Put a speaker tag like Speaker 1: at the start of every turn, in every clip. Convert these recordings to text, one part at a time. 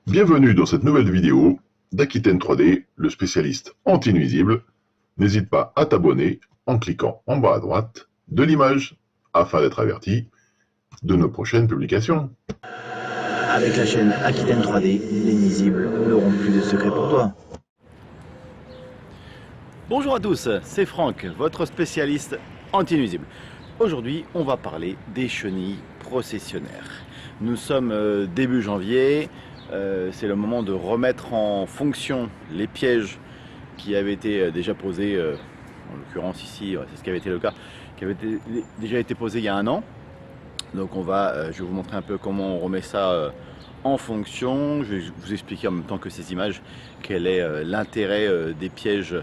Speaker 1: Bienvenue dans cette nouvelle vidéo d'Aquitaine 3D, le spécialiste anti-nuisible. N'hésite pas à t'abonner en cliquant en bas à droite de l'image afin d'être averti de nos prochaines publications.
Speaker 2: Avec la chaîne Aquitaine 3D, les nuisibles n'auront plus de secrets pour toi.
Speaker 3: Bonjour à tous, c'est Franck, votre spécialiste anti-nuisible. Aujourd'hui, on va parler des chenilles processionnaires. Nous sommes début janvier, c'est le moment de remettre en fonction les pièges qui avaient été déjà posés, en l'occurrence ici, c'est ce qui avait été le cas, qui avait déjà été posé il y a un an. Donc je vais vous montrer un peu comment on remet ça en fonction. Je vais vous expliquer en même temps que ces images quel est l'intérêt des pièges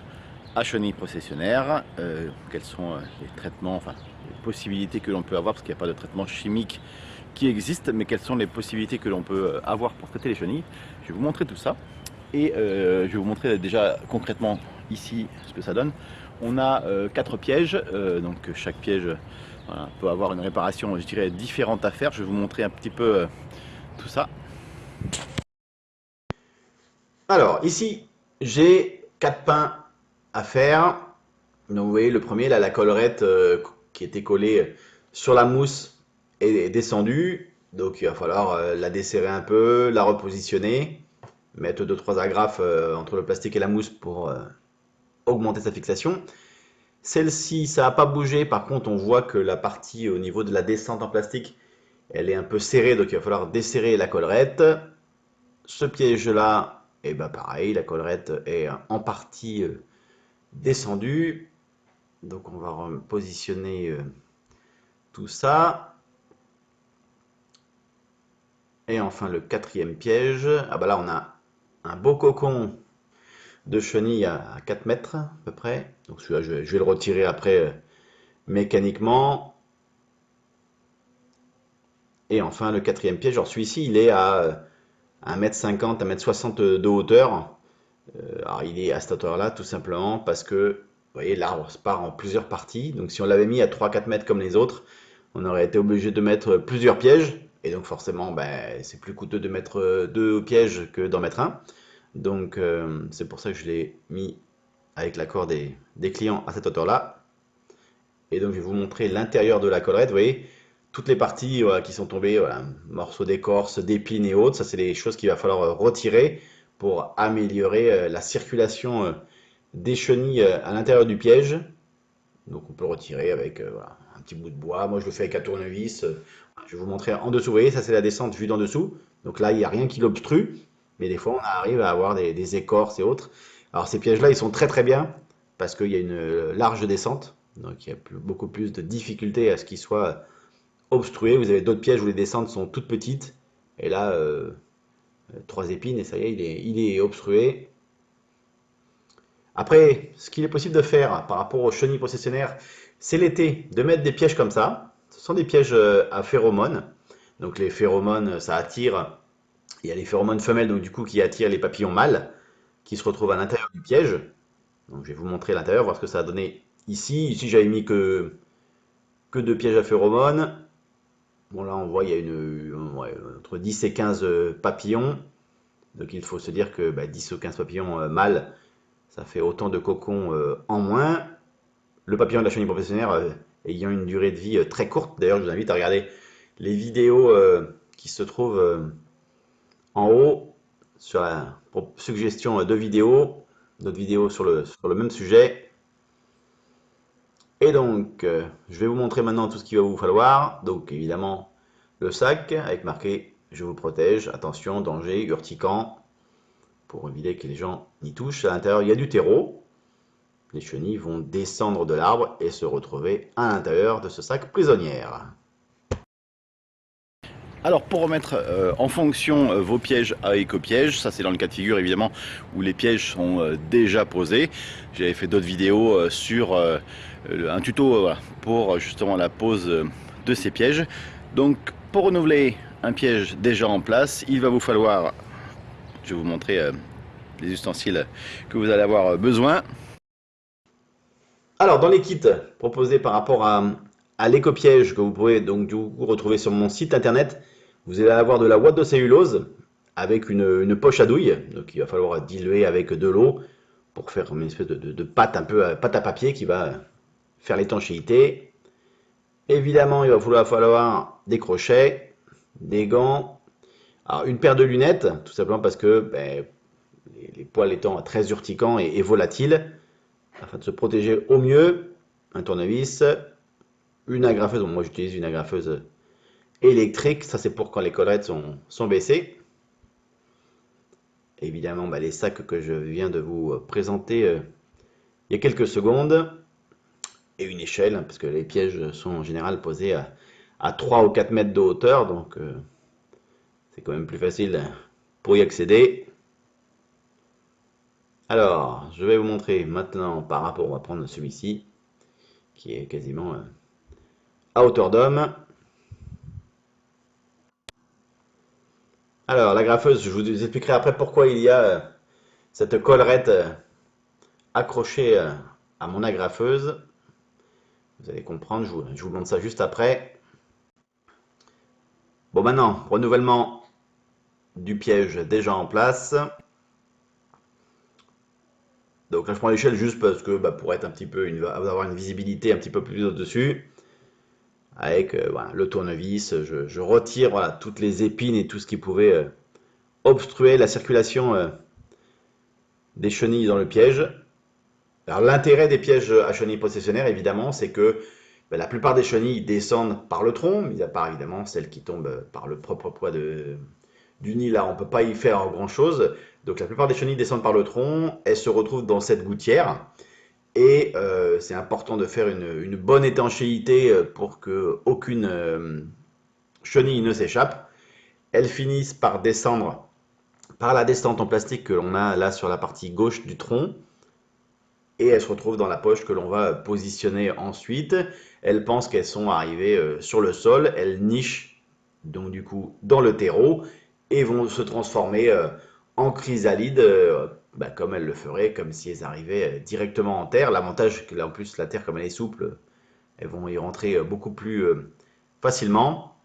Speaker 3: à chenilles processionnaires, quels sont les traitements, enfin les possibilités que l'on peut avoir, parce qu'il n'y a pas de traitement chimique qui existe, mais quelles sont les possibilités que l'on peut avoir pour traiter les chenilles. Je vais vous montrer tout ça et je vais vous montrer déjà concrètement ici ce que ça donne. On a 4 pièges, donc chaque piège voilà, peut avoir une réparation, je dirais, différente à faire. Je vais vous montrer un petit peu tout ça.
Speaker 2: Alors ici, j'ai 4 pins à faire. Donc vous voyez le premier, là, la collerette qui était collée sur la mousse est descendue. Donc il va falloir la desserrer un peu, la repositionner, mettre 2-3 agrafes entre le plastique et la mousse pour augmenter sa fixation. Celle-ci, ça n'a pas bougé. Par contre, on voit que la partie au niveau de la descente en plastique, elle est un peu serrée. Donc il va falloir desserrer la collerette. Ce piège-là, et ben pareil, la collerette est en partie descendue. Donc on va positionner tout ça. Et enfin le quatrième piège. Ah bah là on a un beau cocon de chenille à 4 mètres à peu près. Donc celui-là je vais le retirer après mécaniquement. Et enfin le quatrième piège. Alors celui-ci il est à 1m50, 1m60 de hauteur. Alors il est à cette hauteur-là tout simplement parce que vous voyez, l'arbre se part en plusieurs parties. Donc si on l'avait mis à 3-4 mètres comme les autres, on aurait été obligé de mettre plusieurs pièges. Et donc forcément, ben, c'est plus coûteux de mettre 2 pièges que d'en mettre un. Donc c'est pour ça que je l'ai mis avec l'accord des clients à cette hauteur-là. Et donc je vais vous montrer l'intérieur de la collerette. Vous voyez, toutes les parties qui sont tombées, voilà, morceaux d'écorce, d'épines et autres, ça c'est des choses qu'il va falloir retirer pour améliorer la circulation des chenilles à l'intérieur du piège. Donc on peut le retirer avec voilà, un petit bout de bois. Moi je le fais avec un tournevis. Je vais vous montrer en dessous. Vous voyez, ça c'est la descente vue d'en dessous. Donc là il n'y a rien qui l'obstrue. Mais des fois on arrive à avoir des écorces et autres. Alors ces pièges là ils sont très très bien parce qu'il y a une large descente. Donc il y a beaucoup plus de difficulté à ce qu'ils soient obstrués. Vous avez d'autres pièges où les descentes sont toutes petites. Et là 3 épines et ça y est, il est obstrué. Après, ce qu'il est possible de faire par rapport aux chenilles processionnaires, c'est l'été de mettre des pièges comme ça. Ce sont des pièges à phéromones. Donc les phéromones, ça attire. Il y a les phéromones femelles, donc du coup, qui attirent les papillons mâles, qui se retrouvent à l'intérieur du piège. Donc je vais vous montrer l'intérieur, voir ce que ça a donné ici. Ici, j'avais mis que 2 pièges à phéromones. Bon, là, on voit, il y a ouais, entre 10 et 15 papillons. Donc il faut se dire que 10 ou 15 papillons mâles, ça fait autant de cocons en moins. Le papillon de la chenille professionnelle ayant une durée de vie très courte. D'ailleurs, je vous invite à regarder les vidéos qui se trouvent en haut sur la suggestion de vidéos, d'autres vidéos sur le même sujet. Et donc, je vais vous montrer maintenant tout ce qu'il va vous falloir. Donc, évidemment, le sac avec marqué « Je vous protège, attention, danger, urticant » pour éviter que les gens n'y touchent. À l'intérieur, il y a du terreau. Les chenilles vont descendre de l'arbre et se retrouver à l'intérieur de ce sac prisonnière.
Speaker 3: Alors pour remettre en fonction vos pièges à éco-pièges, ça c'est dans le cas de figure évidemment où les pièges sont déjà posés. J'avais fait d'autres vidéos sur un tuto voilà, pour justement la pose de ces pièges. Donc pour renouveler un piège déjà en place, il va vous falloir, je vais vous montrer les ustensiles que vous allez avoir besoin.
Speaker 2: Alors dans les kits proposés par rapport à l'éco-piège que vous pouvez donc du coup retrouver sur mon site internet, vous allez avoir de la ouate de cellulose avec une poche à douille. Donc il va falloir diluer avec de l'eau pour faire une espèce de pâte, un peu pâte à papier qui va faire l'étanchéité. Évidemment, il va falloir des crochets, des gants, alors une paire de lunettes, tout simplement parce que ben, les poils étant très urticants et volatiles, afin de se protéger au mieux, un tournevis, une agrafeuse. Bon, moi j'utilise une agrafeuse électrique, ça c'est pour quand les collerettes sont baissées. Évidemment, bah, les sacs que je viens de vous présenter il y a quelques secondes, et une échelle, parce que les pièges sont en général posés à 3 ou 4 mètres de hauteur, donc c'est quand même plus facile pour y accéder. Alors, je vais vous montrer maintenant par rapport, on va prendre celui-ci, qui est quasiment à hauteur d'homme. Alors, la graffeuse, je vous expliquerai après pourquoi il y a cette collerette accrochée à mon agrafeuse. Vous allez comprendre, je vous montre ça juste après. Bon, maintenant, renouvellement du piège déjà en place. Donc là, je prends l'échelle juste parce que bah, pour être un petit peu, avoir une visibilité un petit peu plus au-dessus. Avec voilà, le tournevis, je retire voilà, toutes les épines et tout ce qui pouvait obstruer la circulation des chenilles dans le piège. Alors l'intérêt des pièges à chenilles processionnaires, évidemment, c'est que ben, la plupart des chenilles descendent par le tronc, mis à part évidemment celles qui tombent par le propre poids du nid. Là, on ne peut pas y faire grand-chose. Donc la plupart des chenilles descendent par le tronc, elles se retrouvent dans cette gouttière. Et c'est important de faire une bonne étanchéité pour que aucune chenille ne s'échappe. Elles finissent par descendre par la descente en plastique que l'on a là sur la partie gauche du tronc. Et elles se retrouvent dans la poche que l'on va positionner ensuite. Elles pensent qu'elles sont arrivées sur le sol. Elles nichent donc du coup dans le terreau et vont se transformer en chrysalides bah, comme elles le feraient, comme si elles arrivaient directement en terre. L'avantage, c'est que là en plus la terre comme elle est souple, elles vont y rentrer beaucoup plus facilement.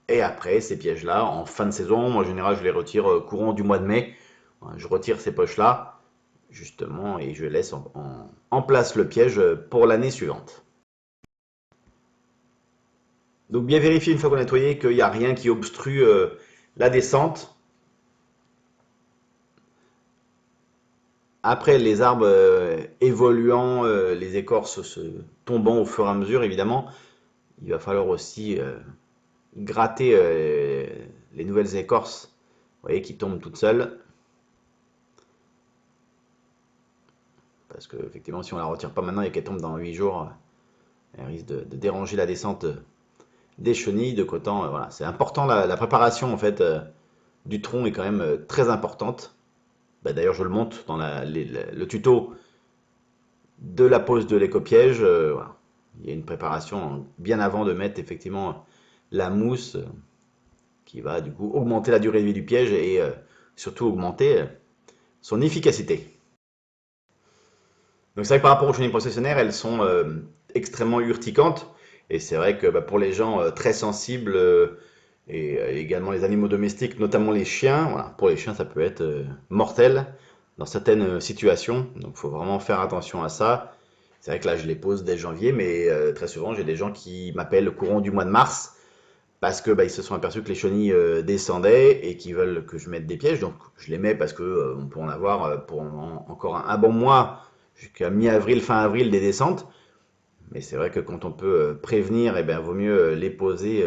Speaker 2: Et après, ces pièges-là, en fin de saison, moi en général, je les retire courant du mois de mai. Je retire ces poches-là, justement, et je laisse en place le piège pour l'année suivante. Donc bien vérifier une fois qu'on a nettoyé qu'il n'y a rien qui obstrue la descente. Après, les arbres évoluant, les écorces se tombant au fur et à mesure, évidemment, il va falloir aussi gratter les nouvelles écorces, vous voyez, qui tombent toutes seules. Parce que effectivement, si on la retire pas maintenant et qu'elle tombe dans 8 jours, elle risque de déranger la descente des chenilles. De coton, voilà, c'est important. La préparation en fait du tronc est quand même très importante. Bah, d'ailleurs, je le montre dans le tuto de la pose de l'écopiège. Voilà. Il y a une préparation bien avant de mettre effectivement la mousse qui va du coup augmenter la durée de vie du piège et surtout augmenter son efficacité. Donc c'est vrai que par rapport aux chenilles processionnaires, elles sont extrêmement urticantes. Et c'est vrai que bah, pour les gens très sensibles et également les animaux domestiques, notamment les chiens, voilà, pour les chiens ça peut être mortel dans certaines situations. Donc il faut vraiment faire attention à ça. C'est vrai que là je les pose dès janvier, mais très souvent j'ai des gens qui m'appellent au courant du mois de mars parce que bah, ils se sont aperçus que les chenilles descendaient et qui veulent que je mette des pièges. Donc je les mets parce que on peut en avoir pour encore un bon mois jusqu'à mi-avril, fin avril des descentes. Mais c'est vrai que quand on peut prévenir, eh bien, vaut mieux les poser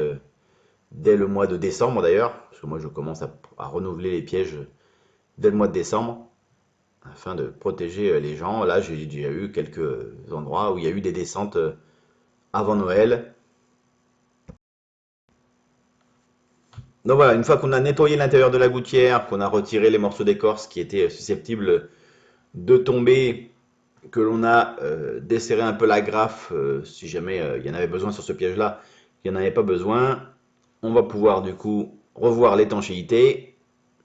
Speaker 2: dès le mois de décembre d'ailleurs, parce que moi je commence à renouveler les pièges dès le mois de décembre, afin de protéger les gens. Là, j'ai déjà eu quelques endroits où il y a eu des descentes avant Noël. Donc voilà, une fois qu'on a nettoyé l'intérieur de la gouttière, qu'on a retiré les morceaux d'écorce qui étaient susceptibles de tomber, que l'on a desserré un peu la graffe, si jamais il y en avait besoin sur ce piège-là, il n'y en avait pas besoin, on va pouvoir du coup revoir l'étanchéité.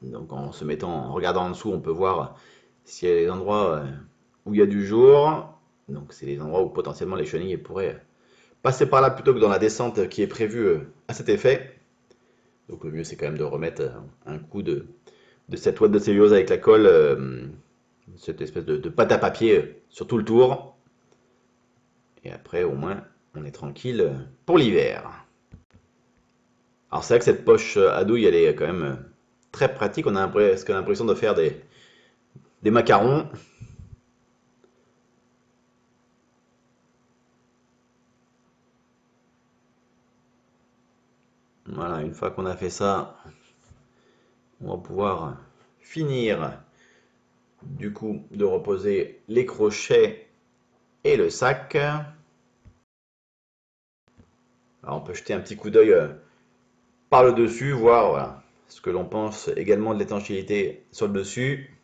Speaker 2: Donc en se mettant, en regardant en dessous, on peut voir s'il y a des endroits où il y a du jour. Donc c'est les endroits où potentiellement les chenilles pourraient passer par là plutôt que dans la descente qui est prévue à cet effet. Donc le mieux c'est quand même de remettre un coup de cette ouate de cellulose avec la colle, cette espèce de pâte à papier sur tout le tour. Et après au moins on est tranquille pour l'hiver. Alors c'est vrai que cette poche à douille elle est quand même très pratique. On a presque l'impression de faire des macarons. Voilà, une fois qu'on a fait ça, on va pouvoir finir du coup de reposer les crochets et le sac. Alors on peut jeter un petit coup d'œil par le dessus, voir voilà, ce que l'on pense également de l'étanchéité sur le dessus.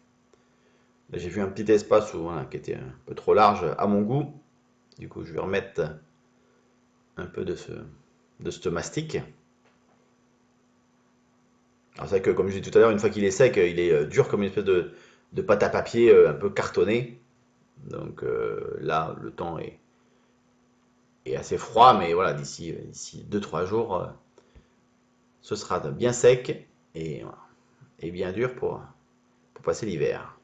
Speaker 2: J'ai vu un petit espace voilà, qui était un peu trop large à mon goût. Du coup, je vais remettre un peu de ce mastic. Alors c'est vrai que comme je disais tout à l'heure, une fois qu'il est sec, il est dur comme une espèce de pâte à papier un peu cartonné. Donc là, le temps est assez froid, mais voilà, d'ici 2-3 jours, ce sera bien sec et bien dur pour passer l'hiver.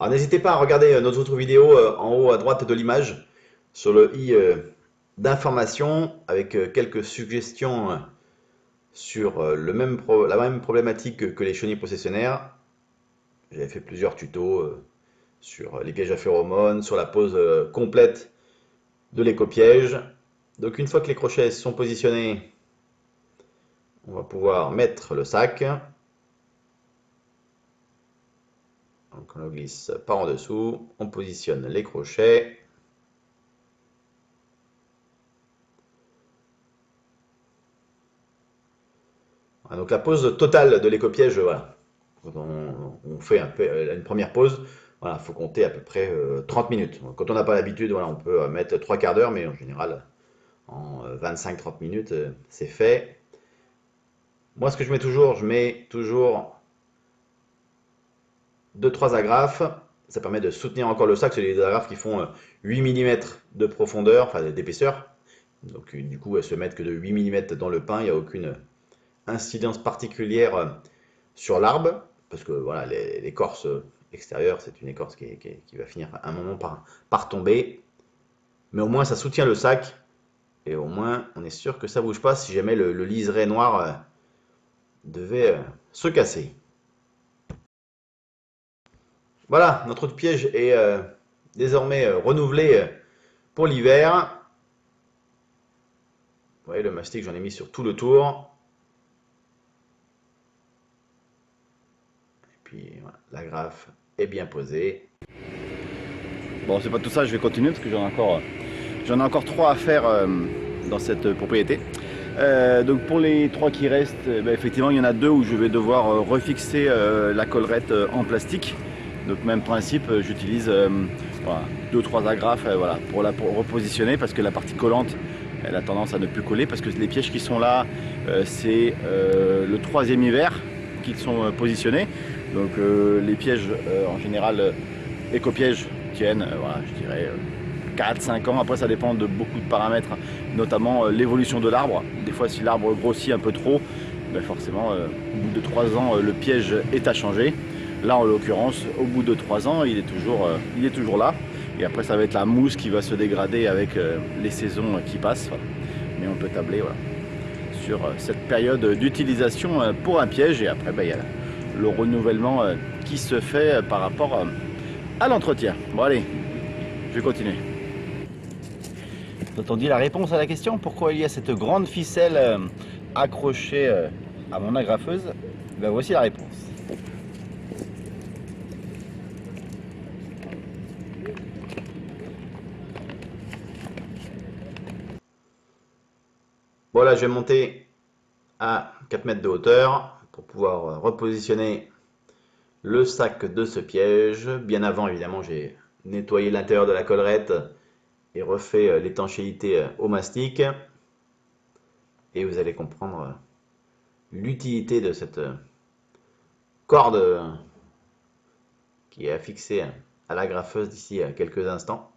Speaker 2: Alors n'hésitez pas à regarder notre autre vidéo en haut à droite de l'image sur le i d'information avec quelques suggestions sur la même problématique que les chenilles processionnaires. J'avais fait plusieurs tutos sur les pièges à phéromones, sur la pose complète de l'éco-piège. Donc une fois que les crochets sont positionnés, on va pouvoir mettre le sac. Donc on le glisse par en dessous, on positionne les crochets. Voilà, donc la pose totale de l'éco-piège, voilà. Quand on fait une première pause, voilà, faut compter à peu près 30 minutes. Quand on n'a pas l'habitude, voilà, on peut mettre 3/4 d'heure, mais en général, en 25-30 minutes, c'est fait. Moi, ce que je mets toujours 2-3 agrafes. Ça permet de soutenir encore le sac. C'est des agrafes qui font 8 mm de profondeur, enfin d'épaisseur. Donc du coup, elles se mettent que de 8 mm dans le pain. Il n'y a aucune incidence particulière sur l'arbre. Parce que voilà, l'écorce extérieure, c'est une écorce qui va finir à un moment par tomber. Mais au moins, ça soutient le sac. Et au moins, on est sûr que ça ne bouge pas si jamais le liseré noir devait se casser. Voilà, notre piège est désormais renouvelé pour l'hiver. Vous voyez, le mastic, j'en ai mis sur tout le tour. Et puis, voilà, la graffe est bien posée.
Speaker 3: Bon, c'est pas tout ça, je vais continuer parce que j'en ai encore 3 à faire dans cette propriété. Donc pour les 3 qui restent, effectivement il y en a 2 où je vais devoir refixer la collerette en plastique. Donc même principe, j'utilise voilà, 2-3 agrafes voilà, pour repositionner parce que la partie collante elle a tendance à ne plus coller parce que les pièges qui sont là c'est le 3e hiver qu'ils sont positionnés. Donc les pièges en général éco-pièges tiennent voilà, je dirais 4-5 ans. Après ça dépend de beaucoup de paramètres, notamment l'évolution de l'arbre. Des fois si l'arbre grossit un peu trop, forcément au bout de 3 ans le piège est à changer. Là en l'occurrence au bout de 3 ans il est toujours là. Et après ça va être la mousse qui va se dégrader avec les saisons qui passent. Voilà. Mais on peut tabler voilà, sur cette période d'utilisation pour un piège. Et après il y a le renouvellement qui se fait par rapport à l'entretien. Bon allez, je vais continuer. T'entendis la réponse à la question? Pourquoi il y a cette grande ficelle accrochée à mon agrafeuse? Ben voici la réponse.
Speaker 2: Voilà, je vais monter à 4 mètres de hauteur pour pouvoir repositionner le sac de ce piège. Bien avant, évidemment, j'ai nettoyé l'intérieur de la collerette et refait l'étanchéité au mastic. Et vous allez comprendre l'utilité de cette corde qui est affixée à l'agrafeuse d'ici quelques instants.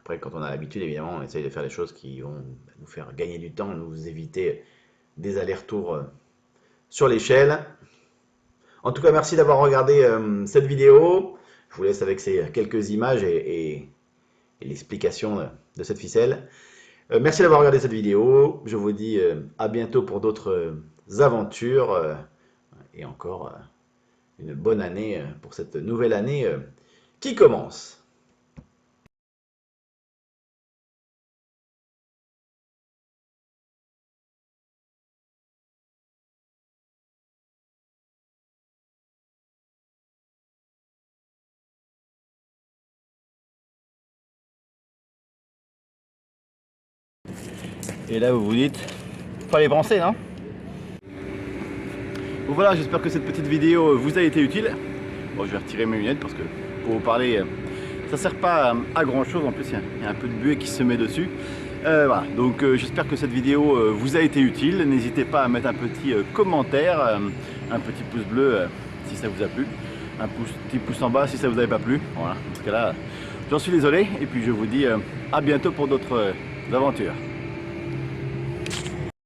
Speaker 2: Après, quand on a l'habitude, évidemment, on essaye de faire des choses qui vont nous faire gagner du temps, nous éviter des allers-retours sur l'échelle. En tout cas, merci d'avoir regardé cette vidéo. Je vous laisse avec ces quelques images et l'explication de cette ficelle. Merci d'avoir regardé cette vidéo. Je vous dis à bientôt pour d'autres aventures et encore une bonne année pour cette nouvelle année qui commence.
Speaker 3: Et là vous vous dites, fallait penser, non? Bon voilà, j'espère que cette petite vidéo vous a été utile. Bon, je vais retirer mes lunettes parce que pour vous parler, ça sert pas à grand chose. En plus, il y a un peu de buée qui se met dessus. Voilà, donc j'espère que cette vidéo vous a été utile. N'hésitez pas à mettre un petit commentaire, un petit pouce bleu si ça vous a plu, un petit pouce en bas si ça vous avait pas plu. Voilà, dans ce cas-là, j'en suis désolé. Et puis je vous dis à bientôt pour d'autres aventures.